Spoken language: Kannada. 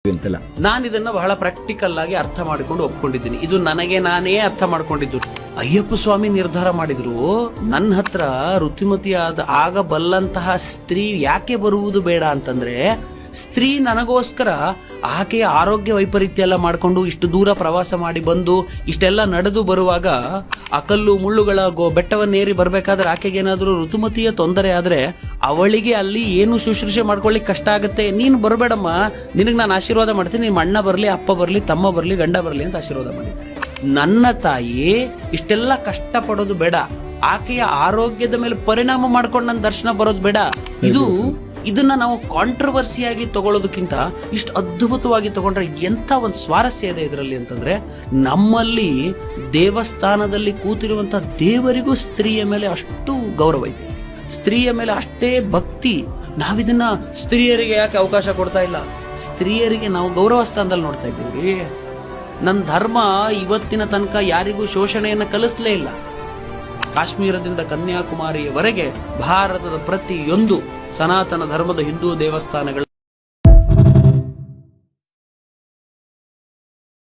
ಅಂತಲ್ಲ. ನಾನು ಇದನ್ನ ಬಹಳ ಪ್ರಾಕ್ಟಿಕಲ್ ಆಗಿ ಅರ್ಥ ಮಾಡಿಕೊಂಡು ಒಪ್ಕೊಂಡಿದ್ದೀನಿ. ಇದು ನನಗೆ ನಾನೇ ಅರ್ಥ ಮಾಡ್ಕೊಂಡಿದ್ದು. ಅಯ್ಯಪ್ಪ ಸ್ವಾಮಿ ನಿರ್ಧಾರ ಮಾಡಿದ್ರು, ನನ್ನ ಹತ್ರ ಋತುಮತಿಯಾದ ಆಗಬಲ್ಲಂತಹ ಸ್ತ್ರೀ ಯಾಕೆ ಬರುವುದು ಬೇಡ ಅಂತಂದ್ರೆ, ಸ್ತ್ರೀ ನನಗೋಸ್ಕರ ಆಕೆಯ ಆರೋಗ್ಯ ವೈಪರೀತ್ಯ ಎಲ್ಲ ಮಾಡ್ಕೊಂಡು ಇಷ್ಟು ದೂರ ಪ್ರವಾಸ ಮಾಡಿ ಬಂದು ಇಷ್ಟೆಲ್ಲ ನಡೆದು ಬರುವಾಗ ಆ ಕಲ್ಲು ಮುಳ್ಳುಗಳ ಬೆಟ್ಟವನ್ನೇರಿ ಬರ್ಬೇಕಾದ್ರೆ ಆಕೆಗೇನಾದ್ರೂ ಋತುಮತಿಯ ತೊಂದರೆ ಆದ್ರೆ ಅವಳಿಗೆ ಅಲ್ಲಿ ಏನು ಶುಶ್ರೂಷೆ ಮಾಡ್ಕೊಳ್ಳಿಕ್ ಕಷ್ಟ ಆಗತ್ತೆ. ನೀನು ಬರಬೇಡಮ್ಮ, ನಿನಗ್ ನಾನು ಆಶೀರ್ವಾದ ಮಾಡ್ತೀನಿ, ನಿಮ್ಮ ಅಣ್ಣ ಬರ್ಲಿ, ಅಪ್ಪ ಬರ್ಲಿ, ತಮ್ಮ ಬರ್ಲಿ, ಗಂಡ ಬರ್ಲಿ ಅಂತ ಆಶೀರ್ವಾದ ಮಾಡಿದ್ದಾರೆ. ನನ್ನ ತಾಯಿ ಇಷ್ಟೆಲ್ಲ ಕಷ್ಟ ಪಡೋದು ಬೇಡ, ಆಕೆಯ ಆರೋಗ್ಯದ ಮೇಲೆ ಪರಿಣಾಮ ಮಾಡ್ಕೊಂಡು ನನ್ನ ದರ್ಶನ ಬರೋದು ಬೇಡ. ಇದನ್ನ ನಾವು ಕಾಂಟ್ರವರ್ಸಿಯಾಗಿ ತಗೊಳ್ಳೋದಕ್ಕಿಂತ ಇಷ್ಟು ಅದ್ಭುತವಾಗಿ ತಗೊಂಡ್ರೆ ಎಂತ ಒಂದು ಸ್ವಾರಸ್ಯ ಇದೆ ಇದರಲ್ಲಿ ಅಂತಂದ್ರೆ, ನಮ್ಮಲ್ಲಿ ದೇವಸ್ಥಾನದಲ್ಲಿ ಕೂತಿರುವಂತ ದೇವರಿಗೂ ಸ್ತ್ರೀಯ ಮೇಲೆ ಅಷ್ಟು ಗೌರವ ಇದೆ, ಸ್ತ್ರೀಯ ಮೇಲೆ ಅಷ್ಟೇ ಭಕ್ತಿ. ನಾವಿದನ್ನ ಸ್ತ್ರೀಯರಿಗೆ ಯಾಕೆ ಅವಕಾಶ ಕೊಡ್ತಾ ಇಲ್ಲ? ಸ್ತ್ರೀಯರಿಗೆ ನಾವು ಗೌರವ ಸ್ಥಾನದಲ್ಲಿ ನೋಡ್ತಾ ಇದ್ದೀವಿ. ನನ್ನ ಧರ್ಮ ಇವತ್ತಿನ ತನಕ ಯಾರಿಗೂ ಶೋಷಣೆಯನ್ನು ಕಲಿಸ್ಲೇ ಇಲ್ಲ. ಕಾಶ್ಮೀರದಿಂದ ಕನ್ಯಾಕುಮಾರಿಯವರೆಗೆ ಭಾರತದ ಪ್ರತಿಯೊಂದು ಸನಾತನ ಧರ್ಮದ ಹಿಂದೂ ದೇವಸ್ಥಾನಗಳು